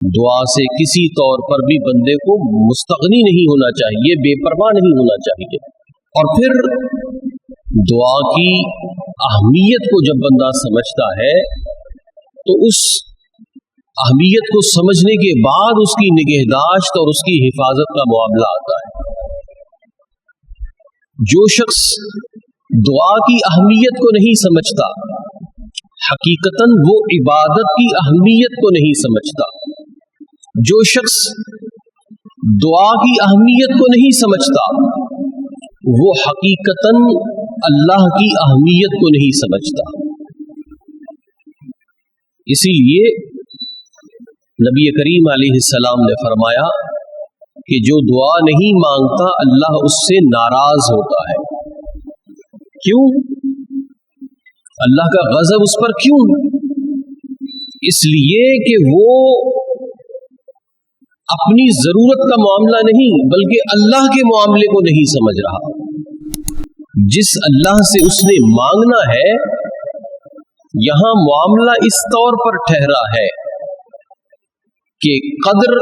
दुआ से किसी तौर पर भी बंदे को मुस्तगनी नहीं होना चाहिए, बेपरवाह नहीं होना चाहिए। और फिर दुआ की अहमियत को जब बंदा समझता है तो उस अहमियत को समझने के बाद उसकी निगहदाश्त और उसकी हिफाजत का मामला आता है। जो शख्स दुआ की अहमियत को नहीं समझता, हकीकतन वो इबादत की अहमियत को नहीं समझता। जो शख्स दुआ की अहमियत को नहीं समझता, वो हकीकतन अल्लाह की अहमियत को नहीं समझता। इसीलिए नबी करीम अलैहिस्सलाम ने फरमाया कि जो दुआ नहीं मांगता अल्लाह उससे नाराज होता है। क्यों? अल्लाह का गज़ब उस पर क्यों? इसलिए कि वो अपनी जरूरत का मामला नहीं बल्कि अल्लाह के मामले को नहीं समझ रहा। जिस अल्लाह से उसने मांगना है, यहां मामला इस तौर पर ठहरा है कि कदर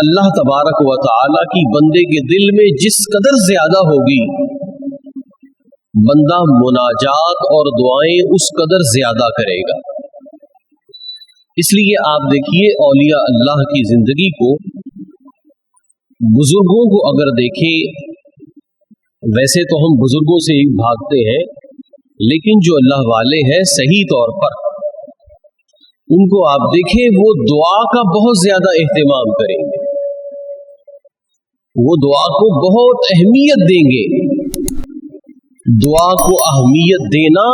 अल्लाह तबारक व तआला की बंदे के दिल में जिस कदर ज्यादा होगी, बंदा मुनाजात और दुआएं उस कदर ज्यादा करेगा। इसलिए आप देखिए औलिया अल्लाह की जिंदगी को, बुजुर्गों को अगर देखें, वैसे तो हम बुजुर्गों से ही भागते हैं, लेकिन जो अल्लाह वाले हैं सही तौर पर उनको आप देखें, वो दुआ का बहुत ज्यादा एहतमाम करेंगे, वो दुआ को बहुत अहमियत देंगे। दुआ को अहमियत देना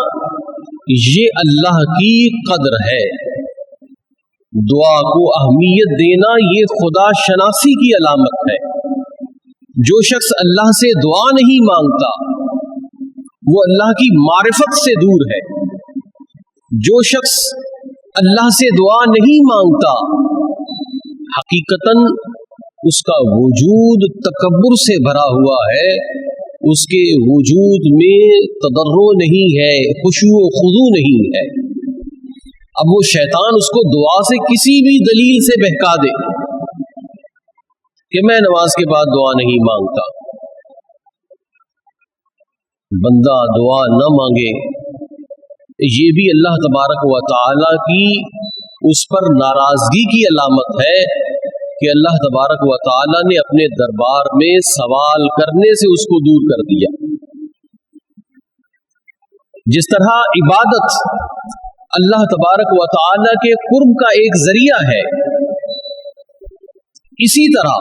ये अल्लाह की कदर है। दुआ को अहमियत देना ये खुदा शनासी की अलामत है। जो शख्स अल्लाह से दुआ नहीं मांगता वो अल्लाह की मारिफत से दूर है। जो शख्स अल्लाह से दुआ नहीं मांगता, हकीकतन उसका वजूद तकब्बुर से भरा हुआ है, उसके वजूद में तदर्रो नहीं है, खुशू व खुदू नहीं है। अब वो शैतान उसको दुआ से किसी भी दलील से बहका दे कि मैं नमाज के बाद दुआ नहीं मांगता, बंदा दुआ न मांगे, ये भी अल्लाह तबारक व तआला की उस पर नाराजगी की अलामत है कि अल्लाह तबारक व तआला ने अपने दरबार में सवाल करने से उसको दूर कर दिया। जिस तरह इबादत अल्लाह तबारक व तआला के कुर्ब का एक जरिया है, इसी तरह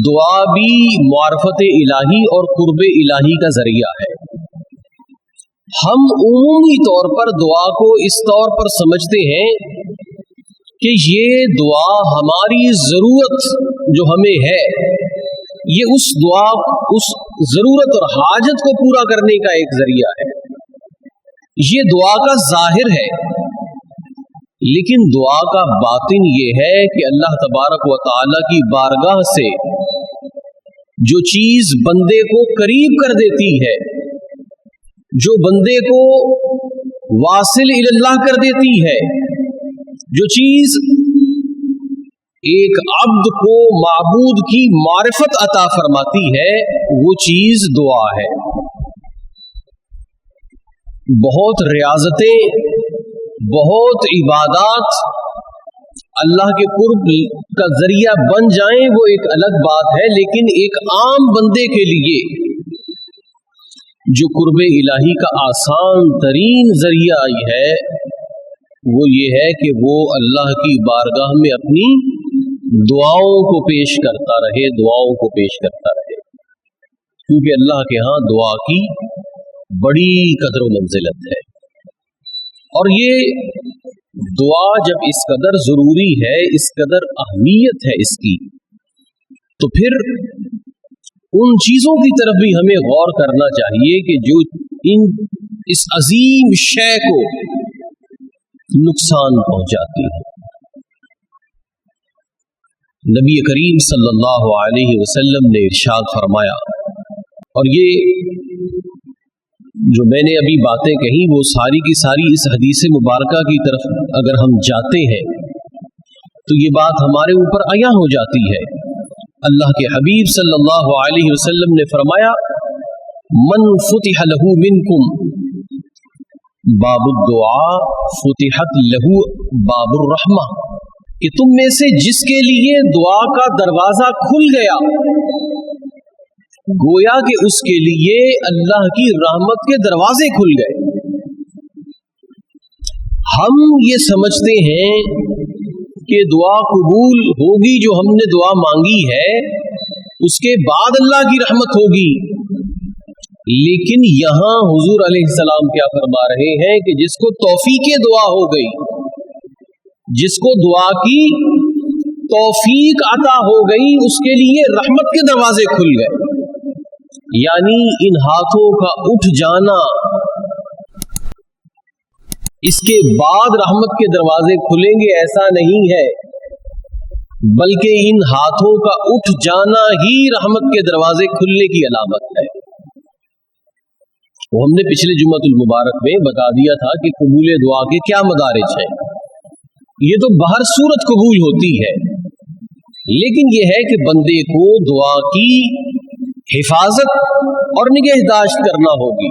दुआ भी मारफत इलाही और कुर्ब इलाही का जरिया है। हम उमूमी तौर पर दुआ को इस तौर पर समझते हैं कि ये दुआ हमारी जरूरत जो हमें है, ये उस दुआ उस जरूरत और हाजत को पूरा करने का एक जरिया है, ये दुआ का जाहिर है। लेकिन दुआ का बातिन ये है कि अल्लाह तबारक व तआला की बारगाह से जो चीज बंदे को करीब कर देती है, जो बंदे को वासिल इल्लाह कर देती है, जो चीज एक अब्द को माबूद की मारिफत अता फरमाती है, वो चीज दुआ है। बहुत रियाजतें, बहुत इबादात अल्लाह के कुर्ब का जरिया बन जाएं वो एक अलग बात है, लेकिन एक आम बंदे के लिए जो कुर्ब इलाही का आसान तरीन जरिया है वो ये है कि वो अल्लाह की बारगाह में अपनी दुआओं को पेश करता रहे, दुआओं को पेश करता रहे, क्योंकि अल्लाह के यहाँ दुआ की बड़ी कदर व मंजिलत है। और ये दुआ जब इस कदर जरूरी है, इस कदर अहमियत है इसकी, तो फिर उन चीजों की तरफ भी हमें गौर करना चाहिए कि जो इस अजीम शय को नुकसान पहुंचाती है। नबी करीम सल्लल्लाहु अलैहि वसल्लम ने इरशाद फरमाया, और ये जो मैंने अभी बातें कही वो सारी की सारी इस हदीस मुबारका की तरफ अगर हम जाते हैं तो ये बात हमारे ऊपर आया हो जाती है। अल्लाह के हबीब सल्लल्लाहु अलैहि वसल्लम ने फरमाया, मन फुतिह लहू मिनकुम बाबुद दुआ फुतिहत लहू बाबुर रहमा, कि तुम में से जिसके लिए दुआ का दरवाजा खुल गया, गोया कि उसके लिए अल्लाह की रहमत के दरवाजे खुल गए। हम ये समझते हैं कि दुआ कबूल होगी, जो हमने दुआ मांगी है उसके बाद अल्लाह की रहमत होगी, लेकिन यहां हुजूर अलैहिस्सलाम क्या फरमा रहे हैं कि जिसको तौफीक दुआ हो गई, जिसको दुआ की तौफीक अता हो गई, उसके लिए रहमत के दरवाजे खुल गए। यानी इन हाथों का उठ जाना, इसके बाद रहमत के दरवाजे खुलेंगे ऐसा नहीं है, बल्कि इन हाथों का उठ जाना ही रहमत के दरवाजे खुलने की अलामत है। वो हमने पिछले जुम्मतुल मुबारक में बता दिया था कि कबूल दुआ के क्या मदारिज हैं। ये तो बहर सूरत कबूल होती है, लेकिन यह है कि बंदे को दुआ की हिफाजत और निगहदाश्त करना होगी।